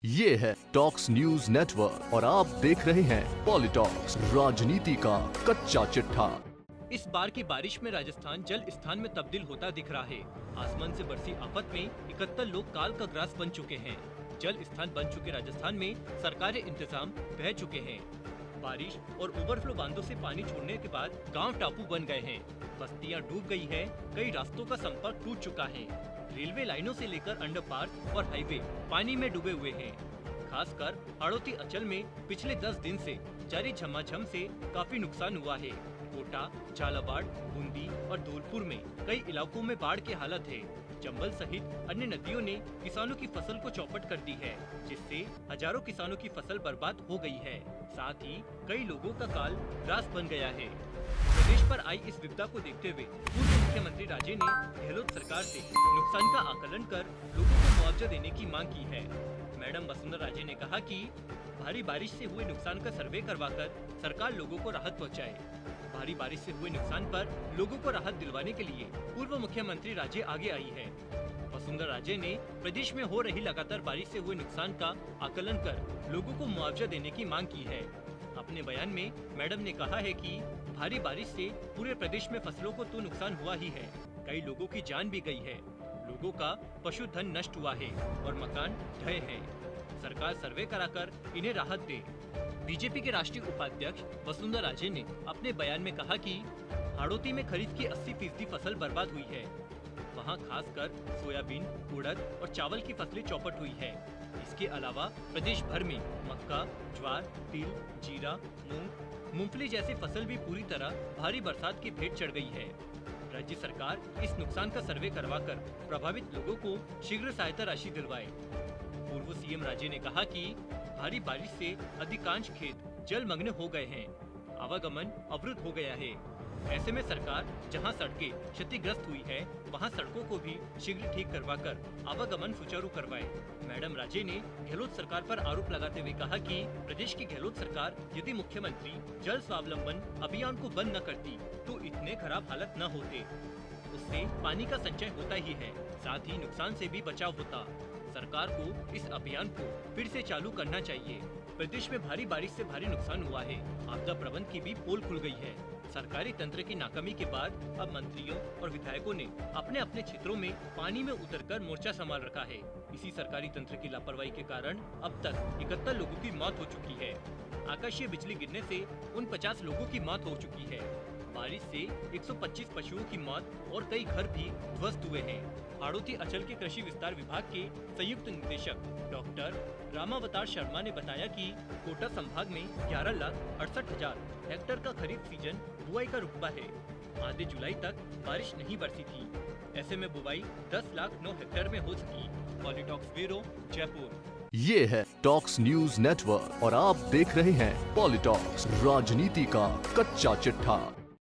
ये है talks news network और आप देख रहे हैं पॉलिटॉक्स, राजनीति का कच्चा चिट्ठा। इस बार की बारिश में राजस्थान जल स्थान में तब्दील होता दिख रहा है। आसमान से बरसी आफत में 71 लोग काल का ग्रास बन चुके हैं। जल स्थान बन चुके राजस्थान में सरकारी इंतजाम बह चुके हैं। बारिश और ओवरफ्लो बांधों से पानी छोड़ने के बाद गांव टापू बन गए हैं। बस्तियां डूब गई है, कई रास्तों का संपर्क टूट चुका है। रेलवे लाइनों से लेकर अंडरपास और हाईवे पानी में डूबे हुए हैं। खासकर हाड़ौती अंचल में पिछले 10 दिन से जारी झमाझम से काफी नुकसान हुआ है। कोटा, झालावाड़, बूंदी और धौलपुर में कई इलाकों में बाढ़ की हालत है। चंबल सहित अन्य नदियों ने किसानों की फसल को चौपट कर दी है, जिससे हजारों किसानों की फसल बर्बाद हो गई है। साथ ही कई लोगों का काल ग्रास बन गया है। प्रदेश पर आई इस विपदा को देखते हुए पूर्व मुख्यमंत्री राजे ने गहलोत सरकार से नुकसान का आकलन कर लोगों को मुआवजा देने की मांग की है। मैडम वसुंधरा राजे ने कहा कि भारी बारिश से हुए नुकसान का सर्वे करवाकर सरकार लोगों को राहत पहुंचाए। भारी बारिश से हुए नुकसान पर लोगों को राहत दिलवाने के लिए पूर्व मुख्यमंत्री राजे आगे आई है। वसुंधरा राजे ने प्रदेश में हो रही लगातार बारिश से हुए नुकसान का आकलन कर लोगों को मुआवजा देने की मांग की है। अपने बयान में मैडम ने कहा है कि भारी बारिश से पूरे प्रदेश में फसलों को तो नुकसान हुआ ही है, कई लोगों की जान भी गई है, लोगों का पशुधन नष्ट हुआ है और मकान ढहे हैं। सरकार सर्वे कराकर इन्हें राहत दे। बीजेपी के राष्ट्रीय उपाध्यक्ष वसुंधरा राजे ने अपने बयान में कहा कि हाड़ौती में खरीफ की 80% फसल बर्बाद हुई है। वहां खासकर सोयाबीन, उड़द और चावल की फसलें चौपट हुई है। इसके अलावा प्रदेश भर में मक्का, ज्वार, तिल, जीरा, मूंग, मूंगफली जैसी फसल भी पूरी तरह भारी बरसात की भेंट चढ़ गई है। राज्य सरकार इस नुकसान का सर्वे करवाकर प्रभावित लोगों को शीघ्र सहायता राशि दिलवाए। पूर्व सीएम राजे ने कहा कि भारी बारिश से अधिकांश खेत जलमग्न हो गए हैं, आवागमन अवरुद्ध हो गया है। ऐसे में सरकार जहां सड़कें क्षतिग्रस्त हुई है, वहां सड़कों को भी शीघ्र ठीक करवाकर आवागमन सुचारू करवाए। मैडम राजे ने गहलोत सरकार पर आरोप लगाते हुए कहा कि प्रदेश की गहलोत सरकार यदि मुख्यमंत्री जल स्वावलंबन अभियान को बंद न करती तो इतने खराब हालत न होते। उससे पानी का संचय होता ही है, साथ ही नुकसान से भी बचाव होता। सरकार को इस अभियान को फिर से चालू करना चाहिए। प्रदेश में भारी बारिश से भारी नुकसान हुआ है, आपदा प्रबंधन की भी पोल खुल गई है। सरकारी तंत्र की नाकामी के बाद अब मंत्रियों और विधायकों ने अपने अपने क्षेत्रों में पानी में उतरकर मोर्चा संभाल रखा है। इसी सरकारी तंत्र की लापरवाही के कारण अब तक 71 लोगों की मौत हो चुकी है। आकाशीय बिजली गिरने से उन 50 लोगों की मौत हो चुकी है। बारिश से 125 पशुओं की मौत और कई घर भी ध्वस्त हुए हैं। हाड़ौती अंचल के कृषि विस्तार विभाग के संयुक्त निदेशक डॉक्टर रामावतार शर्मा ने बताया कि कोटा संभाग में 11,68,000 हेक्टेयर का खरीफ सीजन बुआई का रुकबा है। आधे जुलाई तक बारिश नहीं बरसी थी, ऐसे में बुआई 10,09,000 हेक्टेयर में हो सकी। पॉलिटॉक्स ब्यूरो, जयपुर। ये है टॉक्स न्यूज नेटवर्क और आप देख रहे हैं पॉलिटॉक्स, राजनीति का कच्चा चिट्ठा।